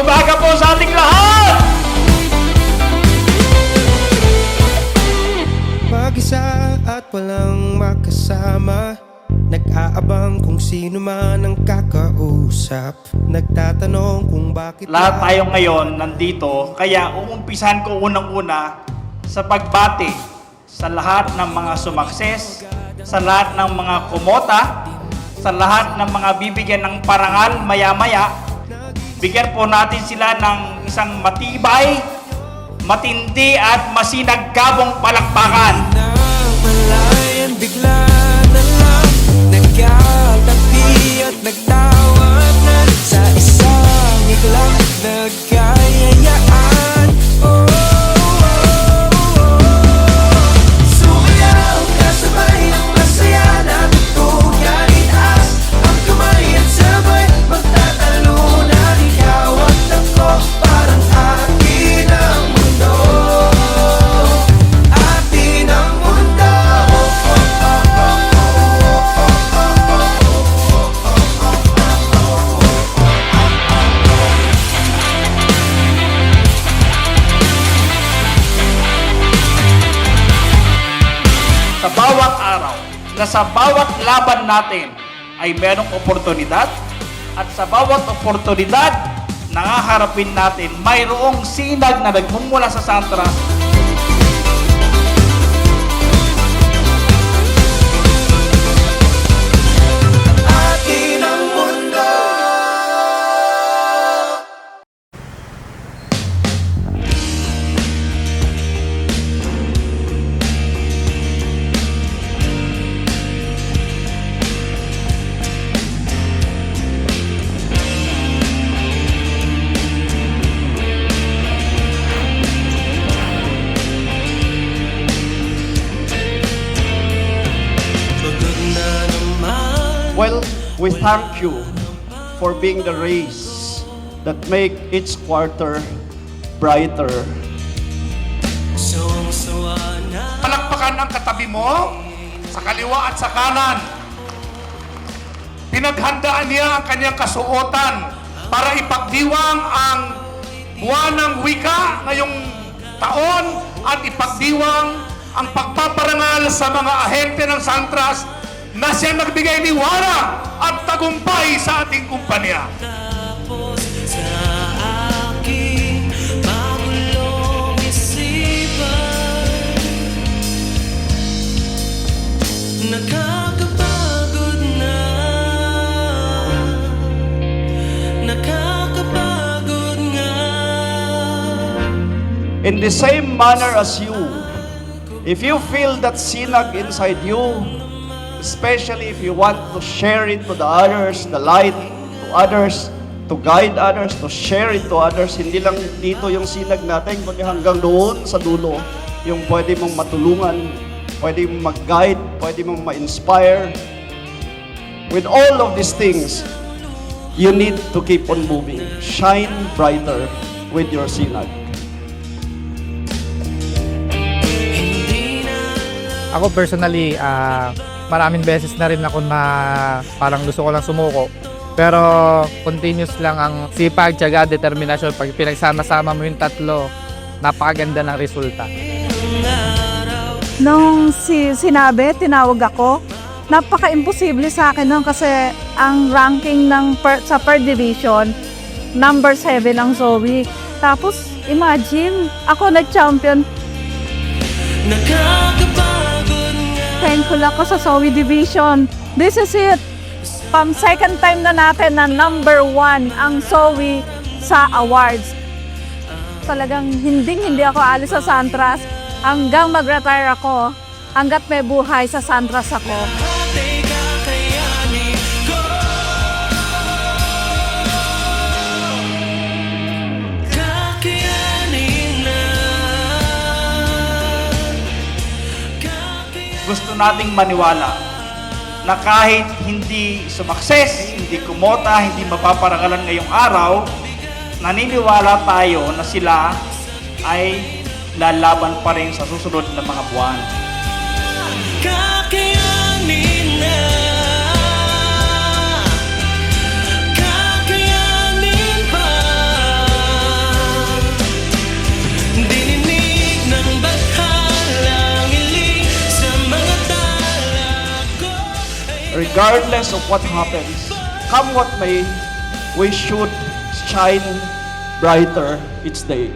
umaga po sa ating lahat! Mag-isa at walang makasama, nag-aabang kung sino man ang kakausap, nagtatanong kung bakit Lahat tayo ngayon nandito, kaya uumpisan ko unang-una sa pagbati sa lahat ng mga sumakses, sa lahat ng mga kumota, sa lahat ng mga bibigyan ng parangal maya-maya. Bigyan po natin sila ng isang matibay, matindi at masinagkabong palakpakan. Malayan bigla na lang, nagkatabi at nagtawanan, sa isang iglap nagkayayaan. Sumayaw kasabay ang masaya na tutugan, itaas ang kamay at sabay magtatalunan. Ikaw at ako, parang atin ang mundo, atin ang mundo. Sa bawat araw, na sa bawat laban natin ay merong oportunidad, at sa bawat oportunidad na haharapin natin, mayroong sinag na nagmumula sa Santras. Atin ang mundo. Pagod na naman. Well, we thank you for being the rays that make each quarter brighter. Sawang-sawa na. Palakpakan ang katabi mo sa kaliwa at sa kanan. Pinaghandaan niya ang kanyang kasuotan para ipagdiwang ang buwan ng wika ngayong taon at ipagdiwang ang pagpaparangal sa mga ahente ng Santras na siya nagbigay liwanag at tagumpay sa ating kumpanya. Tapos sa aking magulong isipan, nakakapagod na, nakakapagod nga. In the same manner as you, if you feel that sinag inside you, especially if you want to share it to the others, the light to others, to guide others, to share it to others, hindi lang dito yung sinag natin, kundi hanggang doon sa dulo, yung pwede mong matulungan, pwede mong mag-guide, pwede mong ma-inspire. With all of these things, you need to keep on moving. Shine brighter with your sinag. Ako personally, maraming beses na rin ako na parang gusto ko lang sumuko. Pero continuous lang ang sipag, tiyaga, determinasyon. Pag pinagsama-sama mo yung tatlo, napakaganda ng resulta. Nung sinabi, tinawag ako, napaka-imposible sa akin nun kasi ang ranking ng sa per division, number 7 ang Zoe. Tapos, imagine, ako nag-champion. Thankful ako sa Zoe Division. This is it. Pang second time na natin na number 1 ang Zoe sa awards. Talagang hindi ako alis sa Santras hanggang mag-retire ako. Hanggat may buhay sa Santras ako. Gusto nating maniwala na kahit hindi sumakses, hindi kumota, hindi mapaparangalan ngayong araw, naniniwala tayo na sila ay lalaban pa rin sa susunod na mga buwan. Kakayanin na, kakayanin pa. regardless of what happens, come what may, we should shine brighter each day.